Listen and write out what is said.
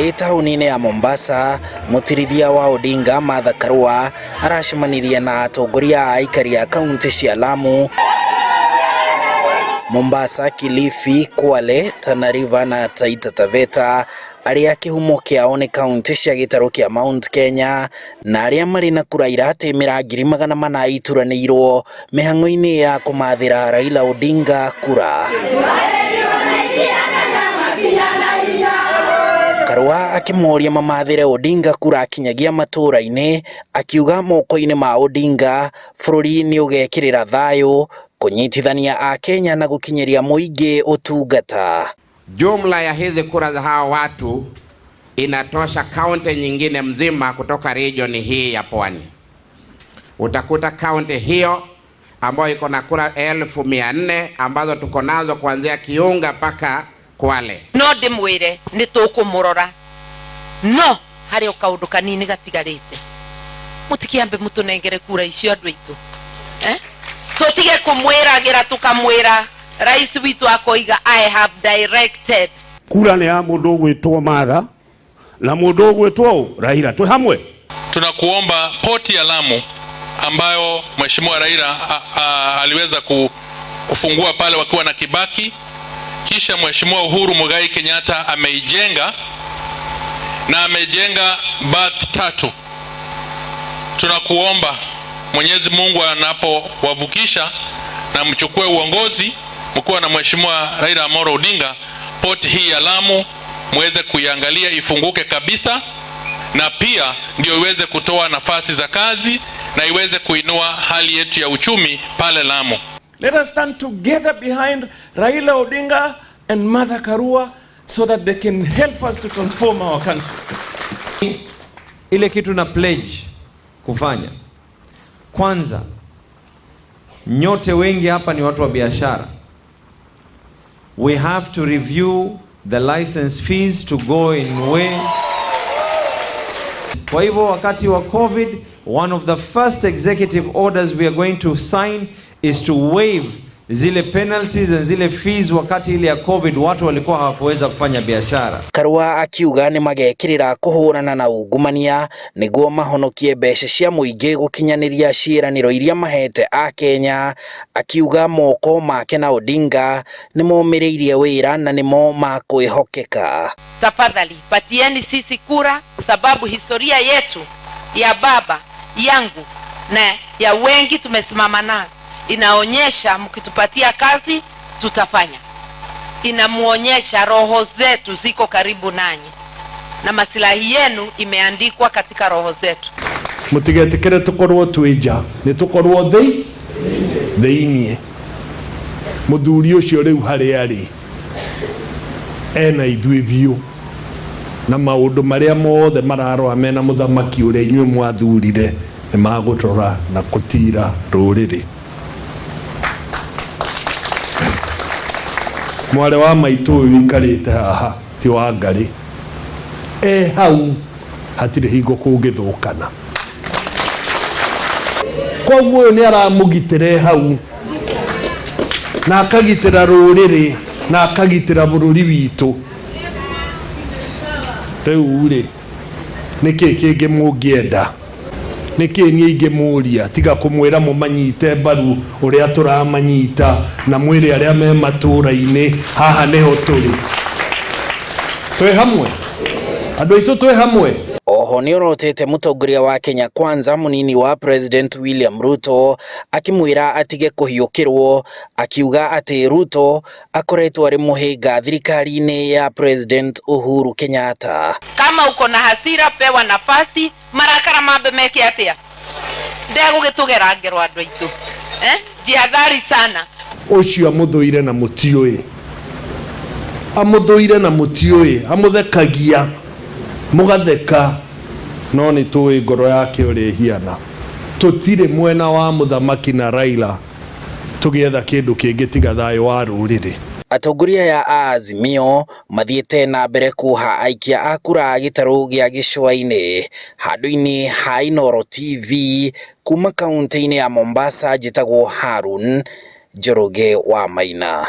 taũni-inĩ ya Mombasa, mũtirithia wa Odinga Martha Karua aracemanirie na atongoria a aikari a kaunti cia Lamu, Mombasa, Kilifi, Kwale, Tana River na Taita Taveta, arĩa kĩhumo kĩao nĩ kaunti cia gĩtarũ kĩa Mount Kenya, na arĩa marĩ na kura iratemera 400,000 ituranĩirwo mĩhang'o-inĩ ya kũmathĩra Raila Odinga kura. Karua akĩmoria mamathĩre Odinga kura akinyagia matũra-inĩ, akiuga moko-inĩ ma Odinga bũrũri nĩ ũgekĩrĩra thayũ, kunyitithania a Kenya na gũkinyĩria mũingĩ ũtungata. Jumla ya hizi kura za hawa watu inatosha kaunti nyingine mzima kutoka region hii ya Pwani. Utakuta kaunti hiyo ambayo iko na kura 1,400 ambazo tuko nazo kuanzia Kiunga mpaka Kwale. No ndimwire ni tukumurora. No hari o kaundu kanini gatigarite. Mutikiambe mutunengere kura icio andu aitu. Tutige kumwiragira tukamwira rais witu akoiga I have directed. Kura ni ya mundu gwitwo Martha na mundu gwitwo Raila. Tu hamwe tunakuomba poti ya Lamu ambayo Mheshimiwa Raila aliweza kufungua pale wakiwa na Kibaki, kisha Mheshimiwa Uhuru Muigai Kenyatta ameijenga na amejenga bath 3. Tunakuomba Mwenyezi Mungu anapowavukisha na mchukue uongozi mkiwa na Mheshimiwa Raila Amolo Odinga, poti hii ya Lamu muweze kuiangalia ifunguke kabisa, na pia ndio iweze kutoa nafasi za kazi na iweze kuinua hali yetu ya uchumi pale Lamu. Let us stand together behind Raila Odinga and Martha Karua so that they can help us to transform our country. Ile kitu na pledge kufanya. Kwanza, nyote wengi hapa ni watu wa biashara. We have to review the license fees to go in way. Kwa hivyo wakati wa COVID, one of the first executive orders we are going to sign is to waive zile penalties and zile fees wakati ile ya COVID watu walikuwa hawakuweza kufanya biashara. Karua akiuga ni magekirira kuhurana na ungumania niguo mahonokie mbeca cia mũingĩ gũkinyanĩria ciĩranĩro iria mahete a Kenya, akiuga moko make na Odinga ni momĩrĩirie wĩra na nimo makwĩhokeka. Tafadhali patieni sisi kura, sababu historia yetu ya baba yangu na ya wengi tumesimama nayo inaonyesha mkitupatia kazi tutafanya. Inamuonyesha roho zetu ziko karibu nanyi na maslahi yenu imeandikwa katika roho zetu. Mutigetikire tukorwo twija ni tukorwo thĩinĩ. Muthuri ucio riu hari ari ena ithuĩ biũ na maundu maria mothe mararwa mena muthamaki uria inyuĩ mwathurire ni magũtora na kutira rũrĩrĩ. Mwale wa maitu wikarite haha ti wa ngari hau hatire hingo kũngĩthũkana. Koguo ni aramũgitĩra hau na akagitĩra rũrĩrĩ na akagitĩra bũrũri witũ. Rĩu rĩ nĩkĩ kĩngĩ mũngĩenda? Nĩkĩ niĩ ingĩmũria tiga kũmwĩra mũmanyite mbaru ũrĩa tũramanyita na mwĩrĩ arĩa me matũra-inĩ haha nĩho tũrĩ. Twĩ hamwe andũ aitũ, twĩ hamwe. Oho nĩ orotete mũtongoria wa Kenya Kwanza mũnini wa President William Ruto akimwĩra atige kũhiũkĩrwo, akiuga atĩ Ruto akoretwo arĩ mũhĩnga thirikari-inĩ ya President Uhuru Kenyatta. Kama uko na hasira pewa nafasi, marakara mambe meke atia ndegũgĩtũgera ngero andũ aitũ. Jihadhari sana. Ũcio amũthũire na mũtiũĩ, amũthũire na mũtiũĩ, amũthekagia mugatheka, no nĩ tũĩ ngoro yake ũrĩa hiana. Tũtirĩ mwena wa mũthamaki na Raila tũgĩetha kĩndũ kĩngĩ tiga thayũ wa rũrĩrĩ. Atongoria ya Azimio mathiĩte na mbere kuha aikia a kura gĩtarũ gĩa gĩcũa-inĩ. Handũ-inĩ ha Inooro TV kuma kaunti-inĩ ya Mombasa, njĩtagwo Harun Njoroge wa Maina.